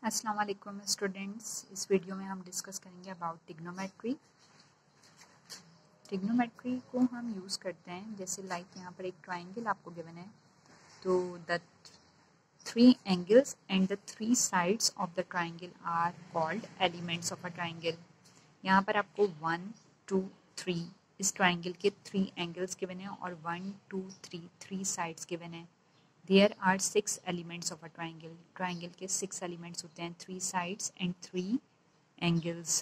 अस्सलाम वालेकुम स्टूडेंट्स। इस वीडियो में हम डिस्कस करेंगे अबाउट टिग्नोमेट्री। टिग्नोमेट्री को हम यूज़ करते हैं जैसे लाइक यहाँ पर एक ट्राइंगल आपको गिवन है, तो the three angles and the three sides of the triangle are called elements of a triangle. यहाँ पर आपको 1, 2, 3 इस ट्राइंगल के 3 एंगल्स गिवन हैं और 1, 2, 3 साइड्स गिवन हैं। There are 6 elements of a triangle. Triangle के 6 elements होते हैं, 3 sides and 3 angles.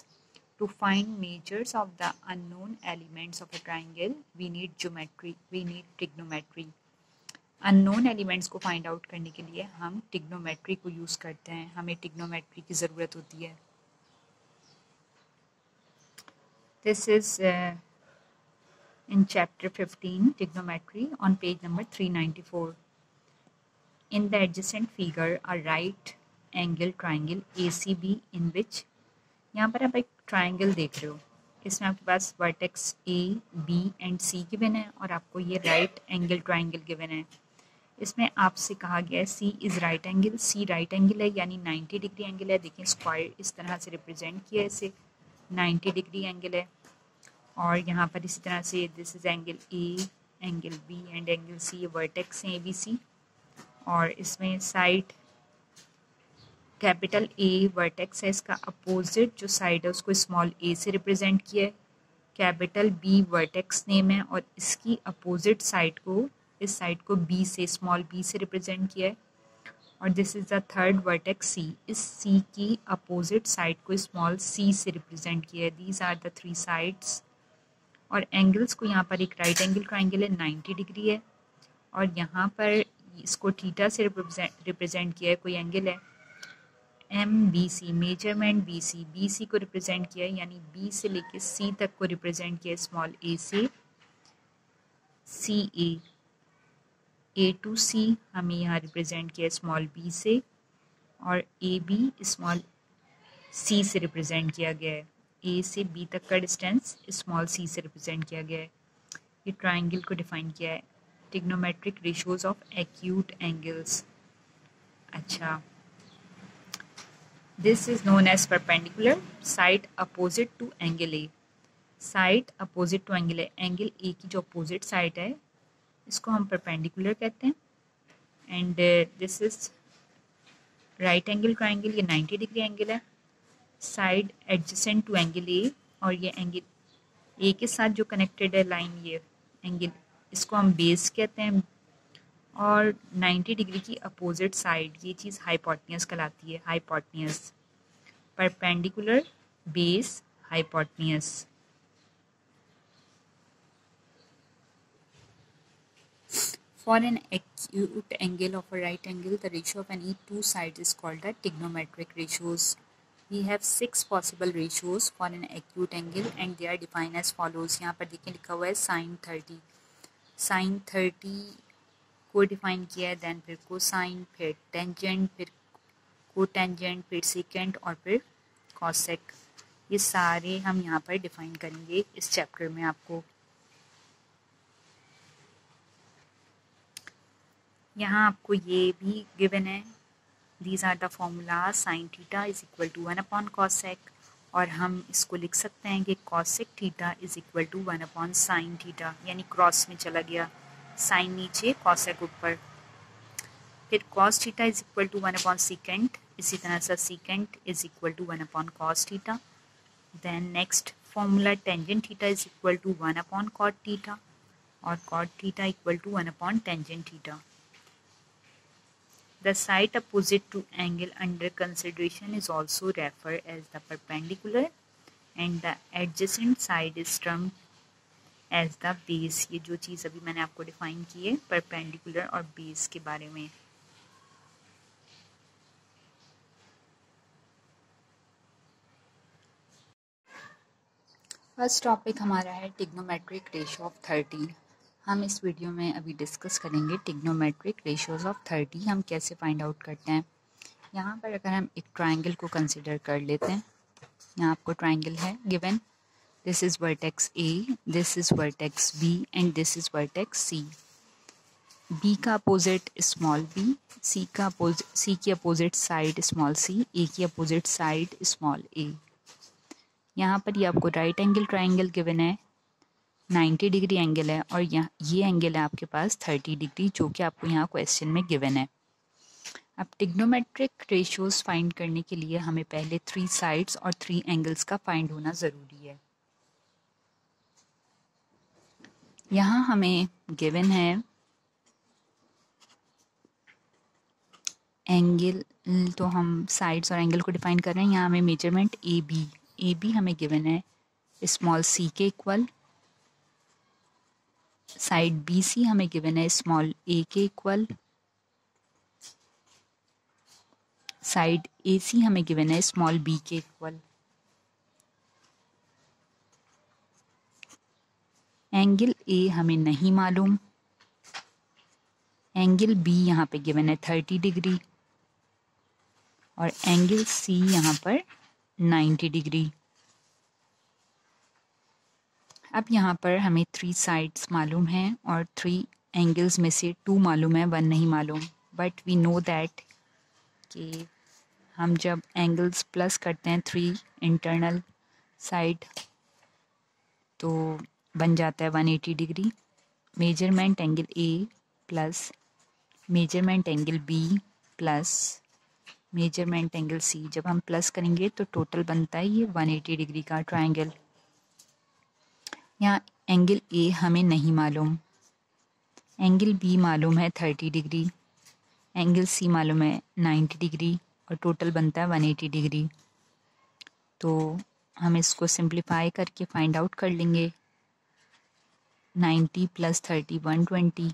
To find measures of the unknown elements of a triangle, we need geometry. We need trigonometry. Unknown elements को find out करने के लिए हम trigonometry को use करते हैं. हमें trigonometry की ज़रूरत होती है. This is in chapter 15 trigonometry on page number 394. In the adjacent figure, a right angle triangle ACB in which यहाँ पर आप एक ट्राइंगल देख रहे हो, इसमें आपके पास vertex A, B and C given है और आपको ये राइट एंगल ट्राइंगल गिवन है। इसमें आपसे कहा गया है C is right angle, C right angle है यानी 90 डिग्री एंगल है। देखें स्क्वायर इस तरह से रिप्रेजेंट किया है, इसे 90 डिग्री एंगल है। और यहाँ पर इसी तरह से this is angle A, angle B and angle C, ये वर्टेक्स हैं ABC। और इसमें साइड कैपिटल ए वर्टेक्स है, इसका अपोजिट जो साइड है उसको स्मॉल ए से रिप्रेजेंट किया है। कैपिटल बी वर्टेक्स नेम है और इसकी अपोजिट साइड को, इस साइड को बी से, स्मॉल बी से रिप्रेजेंट किया है। और this is the third vertex C, इस सी की अपोजिट साइड को स्मॉल सी से रिप्रेजेंट किया है। These are the 3 sides. और एंगल्स को यहाँ पर एक राइट एंगल ट्राइंगल है 90 डिग्री है और यहाँ पर इसको थीटा से रिप्रेजेंट किया है, कोई एंगल है MBC, मेजरमेंट BC को रिप्रेजेंट किया है यानी B से लेके C तक को रिप्रेजेंट किया है स्मॉल a से। CA, A to C हमें यहाँ रिप्रेजेंट किया है स्मॉल b से और AB स्मॉल c से रिप्रेजेंट किया गया है। A से B तक का डिस्टेंस स्मॉल c से रिप्रेजेंट किया गया है। ये ट्राइंगल को डिफाइन किया है। Trigonometric ratios of acute angles. अच्छा, this is known as perpendicular side opposite to angle A. Side opposite to angle A, angle A की जो अपोजिट साइड है इसको हम परपेंडिकुलर कहते हैं। And this is right angle triangle, ये 90 degree angle है। Side adjacent to angle A, और ये एंगल ए के साथ जो कनेक्टेड है लाइन, ये एंगल, इसको हम बेस कहते हैं। और 90 डिग्री की अपोजिट साइड, ये चीज़ हाइपोटेन्यूज कहलाती है। Hypotenuse, perpendicular, base, hypotenuse. For an acute angle of a right angle, the ratio of any two sides is called the trigonometric ratios. We have 6 possible ratios for an acute angle and they are defined as follows. यहाँ पर देखिए लिखा हुआ है sin 30, sin 30 को define किया है, then फिर कोसाइन, फिर टेंजेंट, फिर कोटेंजेंट, फिर सेकेंड और फिर कॉसेक। ये सारे हम यहाँ पर डिफाइन करेंगे इस चैप्टर में। आपको यहाँ आपको ये भी गिवन है, these are the formula. Sine theta is equal to 1 cos sec, और हम इसको लिख सकते हैं कि cos sec theta is equal to 1 sin theta, यानी क्रॉस में चला गया, साइन नीचे cos sec ऊपर। फिर cos theta is equal to 1 second, इसी तरह से second is equal to 1 cos theta. Then next formula, tangent theta is equal to 1 cot theta और cot theta equal to 1 tangent theta. The side opposite to angle under consideration is also referred as the perpendicular and the adjacent side is termed as the base। ये जो चीज़ अभी मैंने आपको define की है perpendicular और base के बारे में। फर्स्ट टॉपिक हमारा है ट्रिग्नोमेट्रिक रेशियो ऑफ 30। हम इस वीडियो में अभी डिस्कस करेंगे ट्रिग्नोमेट्रिक रेशियोज ऑफ 30, हम कैसे फाइंड आउट करते हैं। यहाँ पर अगर हम एक ट्राइंगल को कंसिडर कर लेते हैं, यहाँ आपको ट्राइंगल है given, this is vertex A, this is vertex B and this is vertex C। B का अपोजिट स्मॉल बी, सी की opposite side small C, A की अपोजिट साइड स्मॉल ए। यहाँ पर ये आपको राइट एंगल ट्राइंगल गिवन है, 90 degree angle है, और यहाँ ये एंगल है आपके पास 30 डिग्री, जो कि आपको यहाँ क्वेश्चन में गिवन है। अब ट्रिग्नोमेट्रिक रेशियोज फाइंड करने के लिए हमें पहले 3 साइड्स और 3 एंगल्स का फाइंड होना ज़रूरी है। यहाँ हमें गिवन है एंगल, तो हम साइड्स और एंगल को डिफाइन कर रहे हैं। यहाँ हमें मेजरमेंट ए बी हमें गिवन है स्मॉल सी के इक्वल, साइड बी सी हमें गिवन है स्मॉल ए के इक्वल, साइड ए सी हमें गिवन है स्मॉल बी के इक्वल। एंगल ए हमें नहीं मालूम, एंगल बी यहाँ पे गिवन है 30 डिग्री, और एंगल सी यहाँ पर 90 डिग्री। अब यहाँ पर हमें 3 साइड्स मालूम हैं और 3 एंगल्स में से 2 मालूम है, 1 नहीं मालूम। बट वी नो दैट कि हम जब एंगल्स प्लस करते हैं 3 इंटरनल साइड तो बन जाता है 180 degree. Measurement angle A plus measurement angle B plus measurement angle C, जब हम प्लस करेंगे तो टोटल बनता है ये 180 डिग्री का ट्रायंगल। यहाँ एंगल ए हमें नहीं मालूम, एंगल बी मालूम है 30 डिग्री, एंगल सी मालूम है 90 डिग्री, और टोटल बनता है 180 डिग्री। तो हम इसको सिंप्लीफाई करके फाइंड आउट कर लेंगे। 90 + 30 120,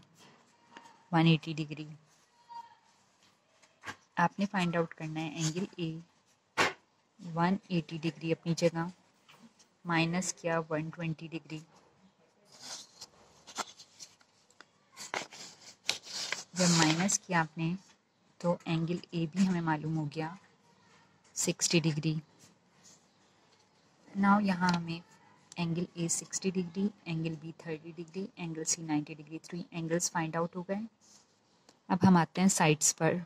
180 डिग्री। आपने फाइंड आउट करना है एंगल ए 180 डिग्री अपनी जगह, माइनस किया 120 डिग्री। जब माइनस किया आपने तो एंगल ए भी हमें मालूम हो गया 60 डिग्री। नाउ यहाँ हमें angle A 60 degree, angle B 30 degree, angle C 90 degree, 3 angles find out हो गए। अब हम आते हैं साइड्स पर।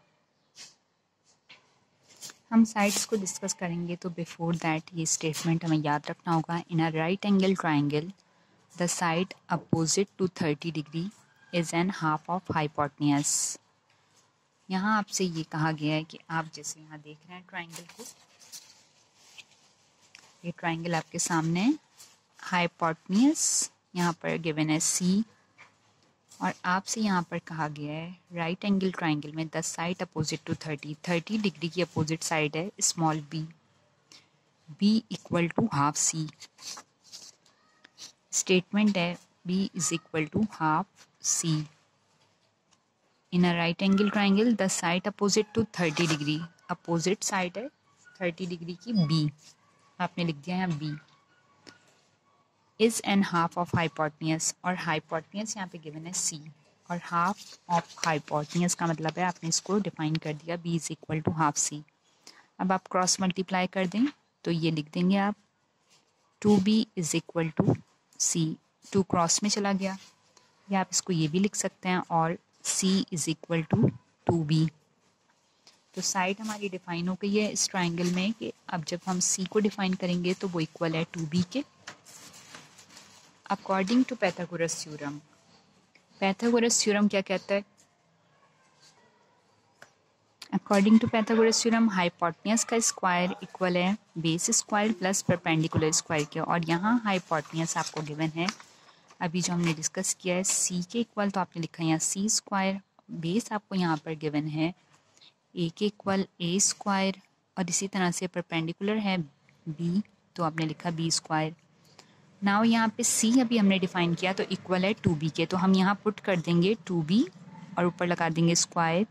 हम साइड्स को डिस्कस करेंगे तो बिफोर दैट ये स्टेटमेंट हमें याद रखना होगा। In a right angle triangle the side opposite to 30 degree is an half of hypotenuse. यहाँ आपसे ये कहा गया है कि आप जैसे यहाँ देख रहे हैं ट्राइंगल को, ये ट्राइंगल आपके सामने, हाइपोटेन्यूज यहाँ पर गिवन है सी, और आपसे यहाँ पर कहा गया है राइट एंगल ट्राइंगल में the side opposite to 30 degree की अपोजिट साइड है small b, b equal to half c. Statement है b is equal to half c. In a right angle triangle the side opposite to 30 degree, opposite side है 30 degree की b, आपने लिख दिया है b, is an half of hypotenuse, और hypotenuse यहाँ पे गिवन है सी, और हाफ ऑफ हाइपोटेन्यूज का मतलब है आपने इसको डिफाइन कर दिया B is equal to half C. अब आप क्रॉस मल्टीप्लाई कर दें तो ये लिख देंगे आप 2b is equal to C, 2 cross में चला गया, या आप इसको ये भी लिख सकते हैं और c is equal to 2b। तो साइड हमारी डिफाइन हो गई है इस ट्राइंगल में कि अब जब हम c को डिफाइन करेंगे तो वो इक्वल है 2b के। According to Pythagoras theorem, Pythagoras theorem क्या कहता है? According to Pythagoras theorem hypotenuse का स्क्वायर इक्वल है base square plus perpendicular square के, और यहाँ हाइपोटेन्यूज आपको गिवन है अभी जो हमने डिस्कस किया है सी के इक्वल, तो आपने लिखा है यहाँ सी स्क्वायर, बेस आपको यहाँ पर गिवन है ए के इक्वल ए स्क्वायर, और इसी तरह से परपेंडिकुलर है बी, तो आपने लिखा बी स्क्वायर। नाउ यहाँ पे सी अभी हमने डिफाइन किया तो इक्वल है 2b के, तो हम यहाँ पुट कर देंगे 2b और ऊपर लगा देंगे स्क्वायर।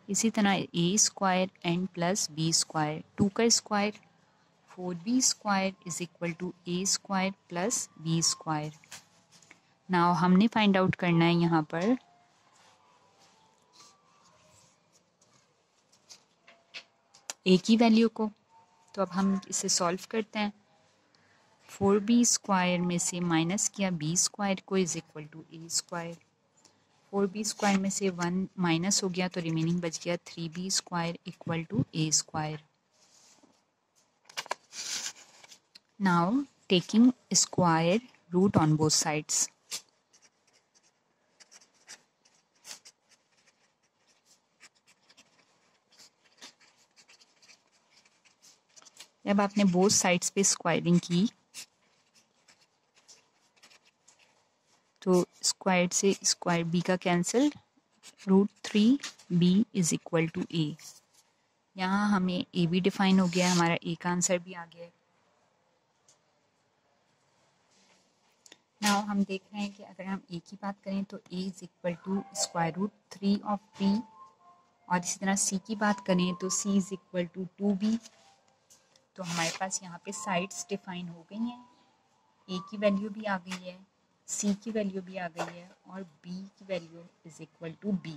इसी तरह a square and plus B square, 2 का square 4b square is equal to A square plus B square. Now हमने फाइंड आउट करना है यहाँ पर ए की वैल्यू को, तो अब हम इसे सॉल्व करते हैं। 4b स्क्वायर में से माइनस किया b स्क्वायर को is equal to A square, 4b square में से 1 माइनस हो गया तो रिमेनिंग बच गया 3b square equal to a square. Now taking square root on both sides. जब आपने बोथ साइड्स पे स्क्वायरिंग की तो स्क्वायर से स्क्वायर बी का cancel, √3b is equal to a. यहाँ हमें a भी डिफाइन हो गया, हमारा a का आंसर भी आ गया. नाउ हम देख रहे हैं कि अगर हम a की बात करें तो a is equal to √3 of b, और इसी तरह c की बात करें तो c is equal to 2b. तो हमारे पास यहाँ पे साइड्स डिफाइन हो गई हैं, a की वैल्यू भी आ गई है, c की वैल्यू भी आ गई है, और b की value is equal to b.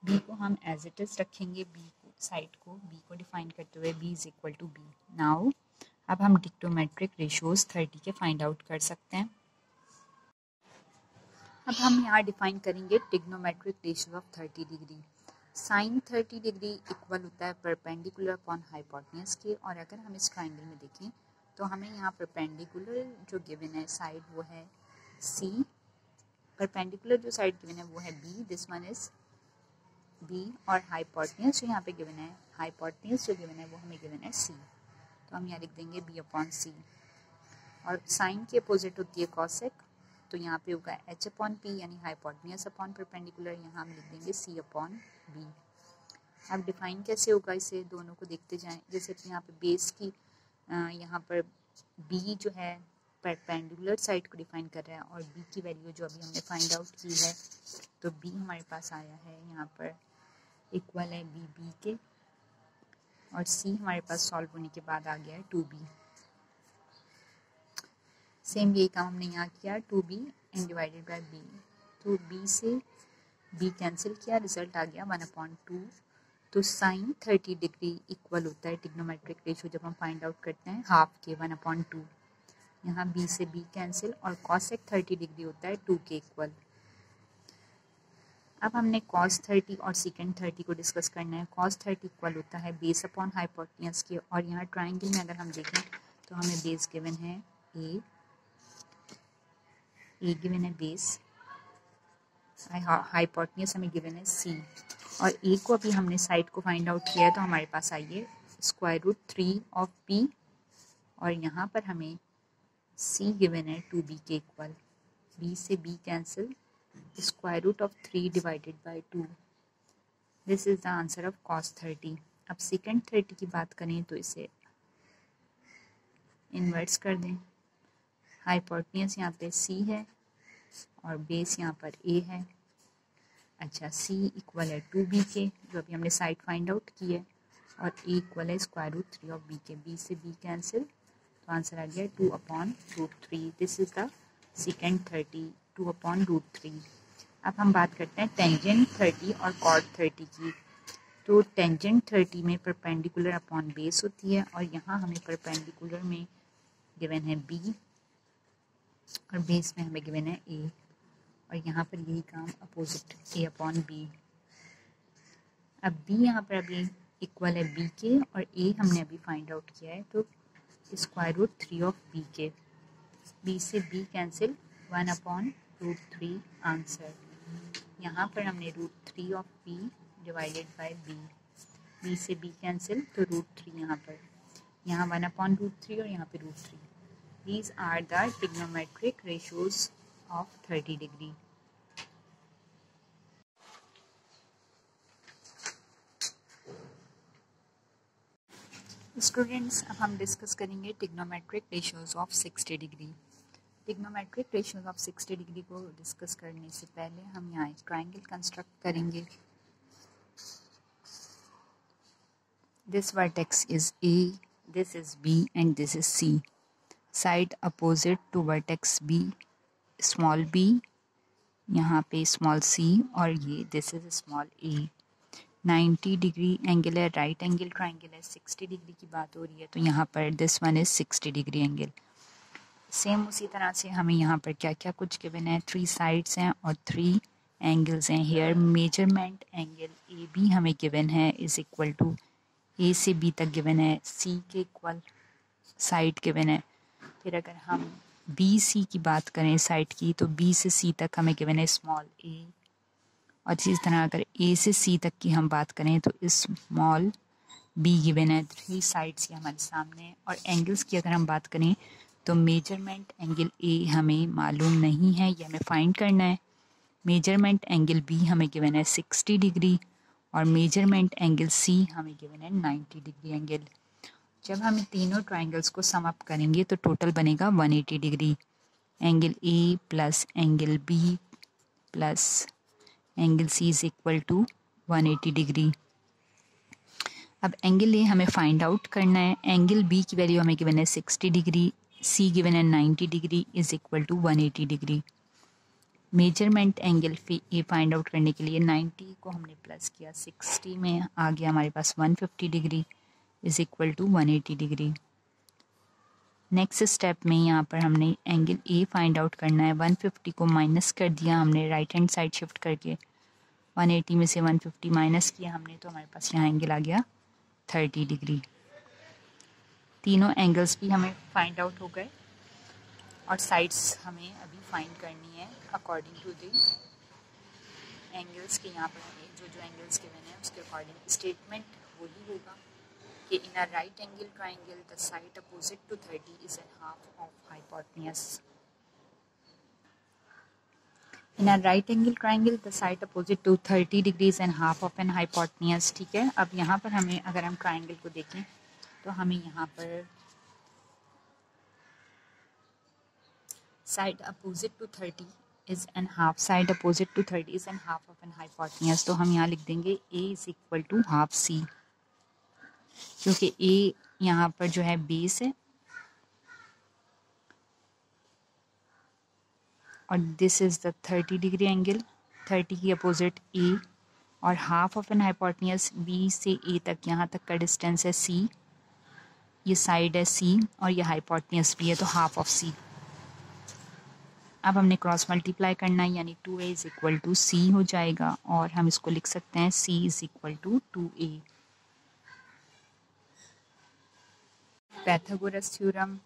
b को हम एज इट इज रखेंगे, b को साइड को b को डिफाइन करते हुए b is equal to b. Now अब हम ट्रिग्नोमेट्रिक रेशियोज 30 के फाइंड आउट कर सकते हैं. अब हम यहाँ डिफाइन करेंगे trigonometric ratio of 30 degree. Sine 30 degree equal होता है परपेंडिकुलर अपॉन हाइपोटेन्यूज के. और अगर हम इस ट्राइंगल में देखें तो हमें यहाँ परपेंडिकुलर जो गिवन है साइड वो है C, परपेंडिकुलर जो साइड गिवन है वो है B, this one is B, और हाइपोटेन्यूज जो यहाँ पे गिवन है, हाइपोटेन्यूज जो गिवन है वो हमें गिवन है C. तो हम यहाँ लिख देंगे B अपॉन C. और साइन की अपोजिट होती है कॉसेक, तो यहाँ पे होगा H अपॉन P यानी हाइपोटेन्यूज अपॉन परपेंडिकुलर. यहाँ हम लिख देंगे C अपॉन B. अब डिफाइन कैसे होगा इसे दोनों को देखते जाएं. जैसे यहाँ पे बेस की यहाँ पर B जो है परपेंडिकुलर साइड को डिफाइन कर रहा है, और B की वैल्यू जो अभी हमने फाइंड आउट की है, तो B हमारे पास आया है यहाँ पर इक्वल है B के, और C हमारे पास सॉल्व होने के बाद आ गया है 2B. सेम यही काम हमने यहाँ किया, 2B and divided by B. तो B से B कैंसिल किया, रिजल्ट आ गया 1/2. तो साइन 30 डिग्री इक्वल होता है ट्रिग्नोमेट्रिक रेशियो जब हम फाइंड आउट करते हैं हाफ के 1/2. यहाँ B से B कैंसिल, और कॉसेक 30 डिग्री होता है 2 के इक्वल. अब हमने कॉस 30 और सेकेंड 30 को डिस्कस करना है. कॉस 30 इक्वल होता है बेस अपॉन हाइपोटेन्यूज के, और यहाँ ट्राइंगल में अगर हम देखें तो हमें बेस गिवन है A गिवन है बेस, हाइपोटेन्यूज हमें गिवन है C, और A को अभी हमने साइड को फाइंड आउट किया है, तो हमारे पास आइए √3 ऑफ B, और यहाँ पर हमें C गिवन है 2B के इक्वल. B से B cancel, √3 divided by 2. This is the answer of cos 30. अब सेकेंड 30 की बात करें तो इसे इन्वर्ट्स कर दें. हाइपोटेन्यूज यहाँ पे C है और बेस यहाँ पर A है. अच्छा, C इक्वल है 2B के, जो अभी हमने साइड फाइंड आउट की है, और A इक्वल है √3 ऑफ B के. B से B कैंसिल, तो आंसर आ गया 2/√3. This is the second 30, 2/√3. अब हम बात करते हैं टेंजेंट 30 और कॉर्ड 30 की. तो टेंजेंट 30 में परपेंडिकुलर अपॉन बेस होती है, और यहाँ हमें परपेंडिकुलर में गिवन है B, और बेस में हमें गिवन है A, और यहाँ पर यही काम अपोजिट A अपॉन B. अब B यहाँ पर अभी इक्वल है B के, और A हमने अभी फाइंड आउट किया है, तो √3 ऑफ B के. B से B कैंसिल, 1/√3 आंसर. यहाँ पर हमने √3 of B divided by B. B से B कैंसिल, तो √3 यहाँ पर, यहाँ 1/√3 और यहाँ पे √3. These are the trigonometric ratios of 30 degree. Students, अब हम डिस्कस करेंगे trigonometric ratios of 60 degree. Trigonometric ratios of 60 degree को डिस्कस करने से पहले हम यहाँ एक ट्राइंगल कंस्ट्रक्ट करेंगे. This vertex is A, this is B and this is C. Side opposite to vertex B, small b, यहाँ पे स्मॉल c, और ये this is small a. 90 degree angle है, राइट एंगल ट्राइंगल है. 60 degree की बात हो रही है, तो यहाँ पर this one is 60 degree angle. Same उसी तरह से हमें यहाँ पर क्या क्या कुछ गिवन है, 3 साइड्स हैं और 3 एंगल्स हैं here. Measurement angle A B हमें गिवन है इज इक्वल टू ए से बी तक गिवन है, सी के इक्वल साइड गिवन है। फिर अगर हम बी सी की बात करें साइड की, तो बी से सी तक हमें गिवन है स्मॉल ए, और इसी तरह अगर ए से सी तक की हम बात करें तो स्मॉल बी गिवन है। 3 साइड्स ये हमारे सामने है। और एंगल्स की अगर हम बात करें तो मेजरमेंट एंगल ए हमें मालूम नहीं है, ये हमें फाइंड करना है। मेजरमेंट एंगल बी हमें गिवन है 60 डिग्री और मेजरमेंट एंगल सी हमें गिवन है 90 डिग्री एंगल। जब हम इन तीनों ट्राइंगल्स को सम अप करेंगे तो टोटल बनेगा 180 degree. Angle A plus angle B plus angle C is equal to 180 degree. अब एंगल ए हमें फाइंड आउट करना है। एंगल बी की वैल्यू हमें गिवन है 60 डिग्री, सी गिवन है 90 degree is equal to 180 degree. Measurement angle A find out करने के लिए 90 को हमने प्लस किया 60 में, आ गया हमारे पास 150 degree is equal to 180 degree. Next step में यहाँ पर हमने एंगल ए फाइंड आउट करना है। 150 को माइनस कर दिया हमने राइट हैंड साइड शिफ्ट करके, 180 में से 150 माइनस किया हमने, तो हमारे पास यहाँ एंगल आ गया 30 डिग्री। तीनों एंगल्स भी हमें फाइंड आउट हो गए और साइड्स हमें अभी फाइंड करनी है अकॉर्डिंग टू द एंगल्स के। यहाँ पर हमें जो जो एंगल्स गिवन है उसके अकॉर्डिंग स्टेटमेंट वही होगा कि in a right angle triangle the side opposite to 30 is an half of hypotenuse. In a right angle triangle the side opposite to 30 degrees and half of an hypotenuse. ठीक है, अब यहाँ पर हमें अगर हम ट्राइंगल को देखें तो हमें यहाँ पर side opposite to 30 is an half, side opposite to 30 is an half of an hypotenuse. तो हम यहाँ लिख देंगे a is equal to half c, क्योंकि ए यहाँ पर जो है बेस है और this is the 30 degree angle, 30 की अपोजिट ए, और half of an hypotenuse b से ए तक यहाँ तक का डिस्टेंस है सी, ये साइड है सी और ये हाइपोटेन्यूज भी है, तो हाफ ऑफ सी। अब हमने क्रॉस मल्टीप्लाई करना है, यानी 2a इज इक्वल टू सी हो जाएगा और हम इसको लिख सकते हैं c is equal to 2a। Pythagoras theorem.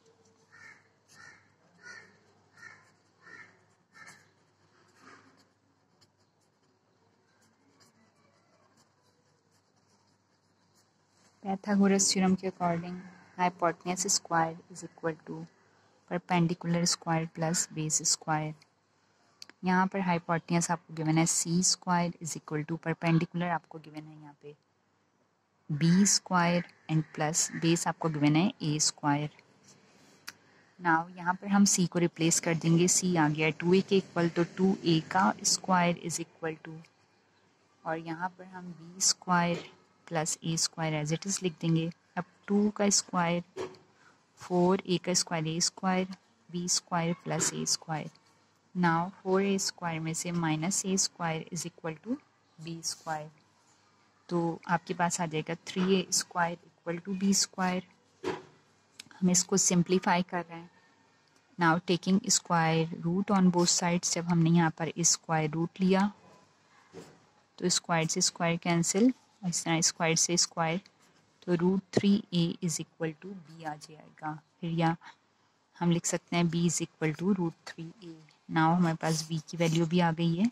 Pythagoras theorem के according hypotenuse square is equal to perpendicular square plus base square. यहाँ पर हाइपोटेन्यूज आपको गिवन है c square is equal to perpendicular आपको गिवन है यहाँ पे b square and plus base आपको गिवन है ए स्क्वायर। नाउ यहाँ पर हम सी को रिप्लेस कर देंगे, सी आ गया 2a के इक्वल, तो 2a का स्क्वायर इज इक्वल टू, और यहाँ पर हम B square plus A square as it is लिख देंगे। अब 2 का स्क्वायर 4, ए का square A square, B square plus A square. Now 4a square में से minus A square is equal to B square, तो आपके पास आ जाएगा 3a square equal to B square. हम इसको सिंप्लीफाई कर रहे हैं। Now taking square root on both sides, जब हमने यहाँ पर स्क्वायर रूट लिया तो स्क्वायर से स्क्वायर कैंसिल, इस तरह स्क्वायर से स्क्वायर, तो √3a is equal to b आ जाएगा। फिर या हम लिख सकते हैं b is equal to √3a। Now हमारे पास b की वैल्यू भी आ गई है,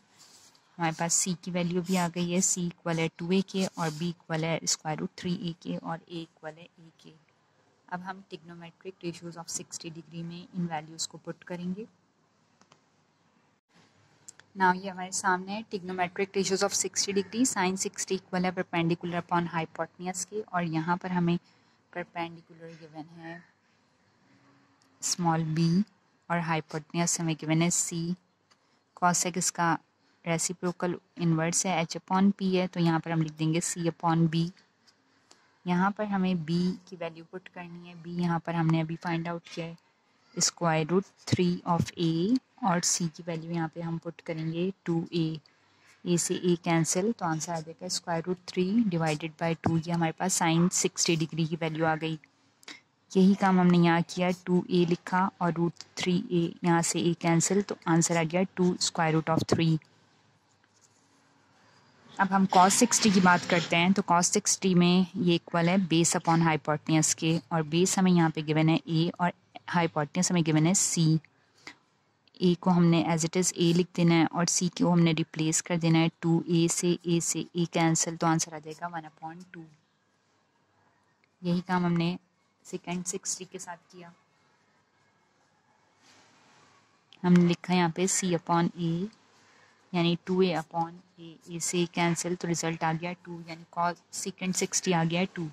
हमारे पास c की वैल्यू भी आ गई है। c इक्वल है 2a के और b इक्वल है √3a के और a इक्वल है a के। अब हम ट्रिग्नोमेट्रिक रेशियोज ऑफ 60 डिग्री में इन वैल्यूज़ को पुट करेंगे। नाउ ये हमारे सामने है trigonometric ratios of 60 degree. Sine 60 equal है परपेंडिकुलर अपॉन हाइपोटेन्यूज के, और यहाँ पर हमें परपेंडिकुलर गिवन है स्मॉल b और हाइपोटेन्यूज हमें गिवन है c। कॉसेक इसका रेसिप्रोकल इन्वर्स है, h/p है, तो यहाँ पर हम लिख देंगे c/b। यहाँ पर हमें b की वैल्यू पुट करनी है। b यहाँ पर हमने अभी फाइंड आउट किया है √3 ऑफ a, और c की वैल्यू यहाँ पे हम पुट करेंगे 2a, a से a कैंसिल, तो आंसर आ जाएगा √3 डिवाइडेड बाय 2। ये हमारे पास साइन 60 डिग्री की वैल्यू आ गई। यही काम हमने यहाँ किया, 2a लिखा और √3a यहाँ से a कैंसिल, तो आंसर आ गया 2√3। अब हम cos 60 की बात करते हैं। तो cos 60 में ये इक्वल है बेस अपॉन हाइपोटेन्यूज के, और बेस हमें यहाँ पे गिवन है a और हाइपोटेन्यूज हमें गिवन है c। a को हमने एज इट इज़ a लिख देना है और c को हमने रिप्लेस कर देना है 2a से a कैंसिल, तो आंसर आ जाएगा 1/2। यही काम हमने सेकेंड 60 के साथ किया। हमने लिखा यहाँ पे c अपॉन a यानी 2a अपॉन a से कैंसिल, तो रिजल्ट आ गया 2, यानी कॉस सेकेंड 60 आ गया 2।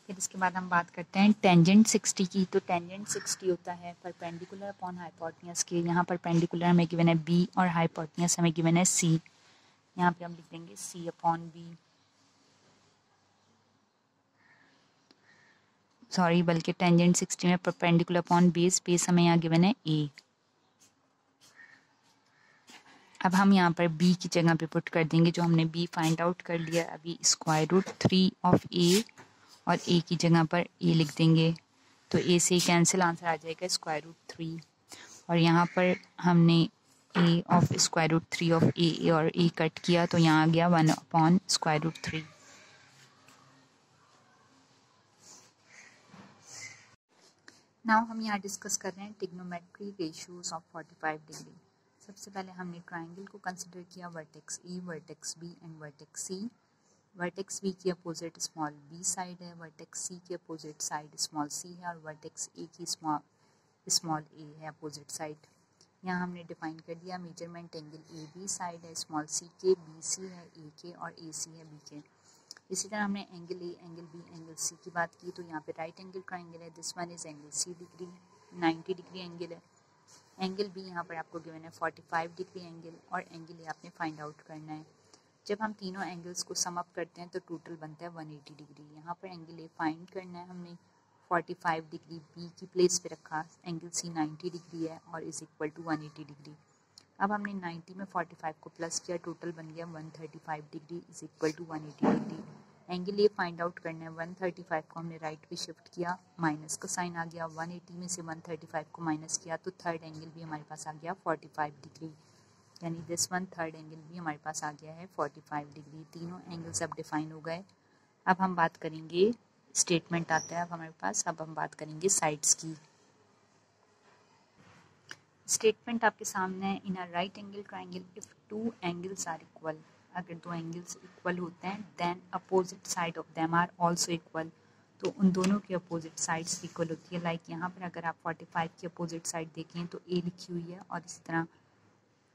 फिर इसके बाद हम बात करते हैं टेंजेंट 60 की। तो टेंजेंट 60 होता है परपेंडिकुलर अपॉन हाइपोटेन्यूज के। यहाँ परपेंडिकुलर हमें गिवन है b और हाइपोटेन्यूज हमें गिवन है c। यहाँ पे हम लिख देंगे c अपॉन b, सॉरी बल्कि टेंजेंट 60 में परपेंडिकुलर अपॉन बेस, बेस हमें यहाँ गिवन है a। अब हम यहाँ पर b की जगह पे पुट कर देंगे जो हमने b फाइंड आउट कर लिया अभी, स्क्वायर रूट 3 ऑफ a, और a की जगह पर a लिख देंगे, तो a से कैंसिल, आंसर आ जाएगा स्क्वायर रूट 3। और यहाँ पर हमने a of square root 3 of a और a कट किया, तो यहाँ आ गया 1 अपॉन स्क्वायर रूट 3। नाउ हम यहाँ डिस्कस कर रहे हैं ट्रिग्नोमेट्री रेशियोज ऑफ 45 डिग्री। सबसे पहले हमने ट्राइंगल को कंसिडर किया vertex E, vertex B and vertex C। Vertex B की अपोजिट स्मॉल b साइड है, वर्टेक्स C की अपोजिट साइड स्मॉल c है, और वर्टेक्स A की स्मॉल a है अपोजिट साइड। यहाँ हमने डिफाइन कर दिया मेजरमेंट एंगल AB साइड है स्मॉल c के, BC है A के, और AC है B के। इसी तरह हमने angle A, angle B, angle C की बात की। तो यहाँ पे राइट एंगल ट्राइंगल है, this one is angle C degree 90 degree angle है। एंगल B यहाँ पर आपको गिवन है 45 डिग्री एंगल, और एंगल A आपने फाइंड आउट करना है। जब हम तीनों एंगल्स को सम अप करते हैं तो टोटल बनता है 180 डिग्री। यहाँ पर एंगल A फाइंड करना है हमने, 45 डिग्री B की प्लेस पे रखा, एंगल C 90 डिग्री है और इज इक्वल टू 180 डिग्री। अब हमने 90 में 45 को प्लस किया, टोटल बन गया 135 degree is equal to 180 degree. Angle A find out करना है, 135 को हमने राइट पे शिफ्ट किया, माइनस का साइन आ गया, 180 में से 135 को माइनस किया तो थर्ड एंगल भी हमारे पास आ गया 45 डिग्री, यानी दिस वन थर्ड एंगल भी हमारे पास आ गया है 45 डिग्री। तीनों एंगल्स अब डिफाइन हो गए। अब हम बात करेंगे, स्टेटमेंट आता है अब हमारे पास, अब हम बात करेंगे साइड्स की। स्टेटमेंट आपके सामने है, in a right angle triangle if two angles are equal, अगर दो एंगल्स इक्वल होते हैं then opposite side of them are also equal, तो उन दोनों की अपोजिट साइड्स इक्वल होती है। लाइक यहाँ पर अगर आप 45 की अपोजिट साइड देखें तो ए लिखी हुई है, और इसी तरह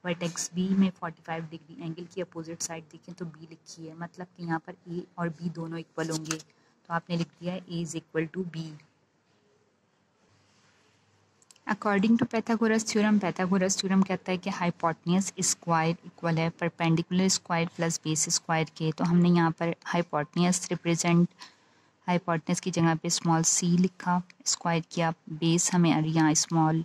वर्टेक्स बी में 45 डिग्री एंगल की अपोजिट साइड देखें तो बी लिखी है, मतलब कि यहाँ पर ए और बी दोनों इक्वल होंगे, तो आपने लिख दिया है a is equal to b. According to Pythagoras theorem कहता है कि हाइपोटेन्यूज स्क्वायर इक्वल है perpendicular square plus base square के। तो हमने यहाँ पर हाइपोटेन्यूज रिप्रेजेंट, हाइपोटेन्यूज की जगह पे स्मॉल सी लिखा, स्क्वायर किया, बेस हमें यहाँ स्मॉल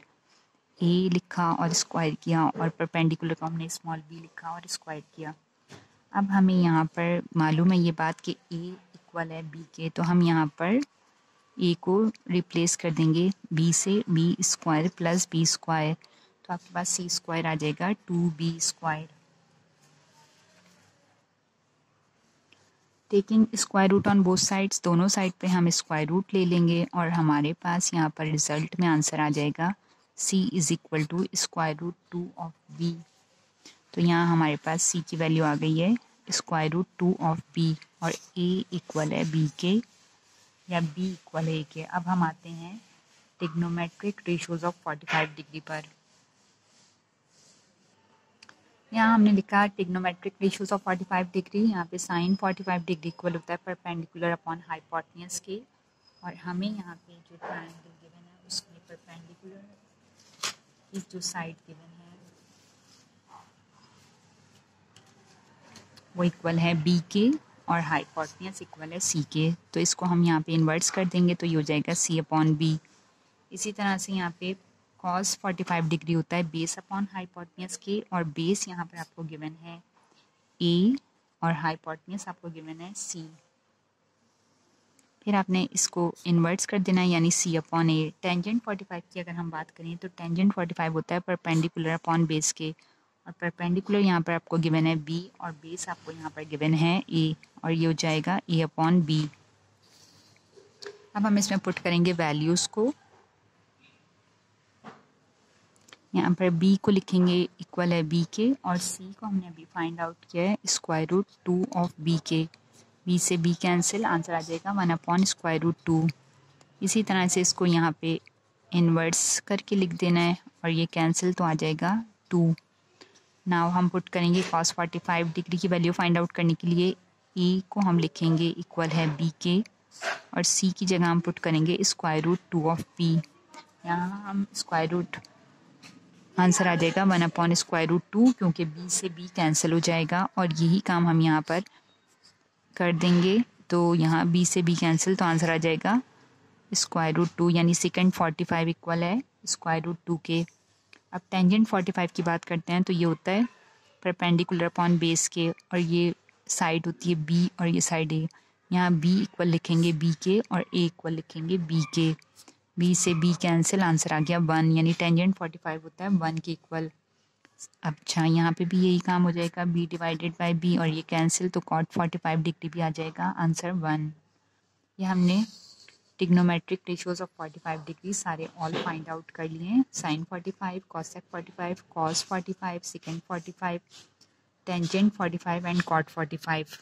ए लिखा और स्क्वायर किया, और परपेंडिकुलर को हमने स्मॉल बी लिखा और स्क्वायर किया। अब हमें यहाँ पर मालूम है ये बात कि ए इक्वल है बी के, तो हम यहाँ पर ए को रिप्लेस कर देंगे बी से, B square plus B square, तो आपके पास सी स्क्वायर आ जाएगा 2b square. Taking square root on both sides, दोनों साइड पे हम स्क्वायर रूट ले लेंगे, और हमारे पास यहाँ पर रिजल्ट में आंसर आ जाएगा c is equal to square root 2 of b। तो यहाँ हमारे पास c की वैल्यू आ गई है स्क्वायर रूट 2 ऑफ b, और a इक्वल है b के या b इक्वल है a के। अब हम आते हैं ट्रिग्नोमेट्रिक रेशियोज ऑफ 45 डिग्री पर। यहाँ हमने लिखा ट्रिग्नोमेट्रिक रेशियोज ऑफ 45 डिग्री, यहाँ पे साइन 45 डिग्री इक्वल होता है परपेंडिकुलर अपॉन हाइपोटेन्यूज के, और हमें यहाँ पे जो ट्रायंगल गिवन है उसमें परपेंडिकुलर की जो साइड गिवन है वो इक्वल है b के, और हाइपोटेन्यूज इक्वल है c के। तो इसको हम यहाँ पे इन्वर्ट्स कर देंगे तो ये हो जाएगा c अपॉन b। इसी तरह से यहाँ पे cos 45 डिग्री होता है बेस अपॉन हाइपोटेन्यूज के, और बेस यहाँ पर आपको गिवन है a और हाइपोटेन्यूज आपको गिवन है c। फिर आपने इसको इन्वर्ट्स कर देना है, यानी सी अपॉन ए। टेंजेंट 45 की अगर हम बात करें तो टेंजेंट 45 होता है परपेंडिकुलर अपॉन बेस के, और परपेंडिकुलर यहाँ पर आपको गिवन है बी और बेस आपको यहाँ पर गिवन है ए, और ये हो जाएगा ए अपॉन बी। अब हम इसमें पुट करेंगे वैल्यूज़ को। यहाँ पर b को लिखेंगे इक्वल है b के, और c को हमने अभी फाइंड आउट किया है स्क्वायर रूट 2 ऑफ b के। b से b कैंसिल, आंसर आ जाएगा 1 अपॉन स्क्वायर रूट 2। इसी तरह से इसको यहाँ पे इन्वर्स करके लिख देना है, और ये कैंसिल तो आ जाएगा 2। नाउ हम पुट करेंगे cos 45 डिग्री की वैल्यू फाइंड आउट करने के लिए e को हम लिखेंगे इक्वल है b के, और c की जगह हम पुट करेंगे स्क्वायर रूट 2 ऑफ p। यहाँ हम स्क्वायर रूट, आंसर आ जाएगा 1 अपॉन स्क्वायर रूट 2, क्योंकि b से b कैंसिल हो जाएगा, और यही काम हम यहाँ पर कर देंगे। तो यहाँ b से b कैंसिल, तो आंसर आ जाएगा स्क्वायर रूट 2, यानी सेकेंड 45 इक्वल है स्क्वायर रूट 2 के। अब टेंजेंट 45 की बात करते हैं, तो ये होता है परपेंडिकुलर अपॉन बेस के, और ये साइड होती है b और ये साइड a। यहाँ b इक्वल लिखेंगे b के और a इक्वल लिखेंगे b के। b से b कैंसिल, आंसर आ गया 1, यानी टेंजेंट 45 होता है 1 के इक्वल। अच्छा, यहाँ पे भी यही काम हो जाएगा, b डिवाइडेड बाय b, और ये कैंसिल, तो cot 45 डिग्री भी आ जाएगा, आंसर 1। ये हमने ट्रिग्नोमेट्रिक रेशियोज ऑफ 45 डिग्री सारे ऑल फाइंड आउट कर लिए हैं। Sine 45, cosec 45, cos 45, second 45, tangent 45 and cot 45।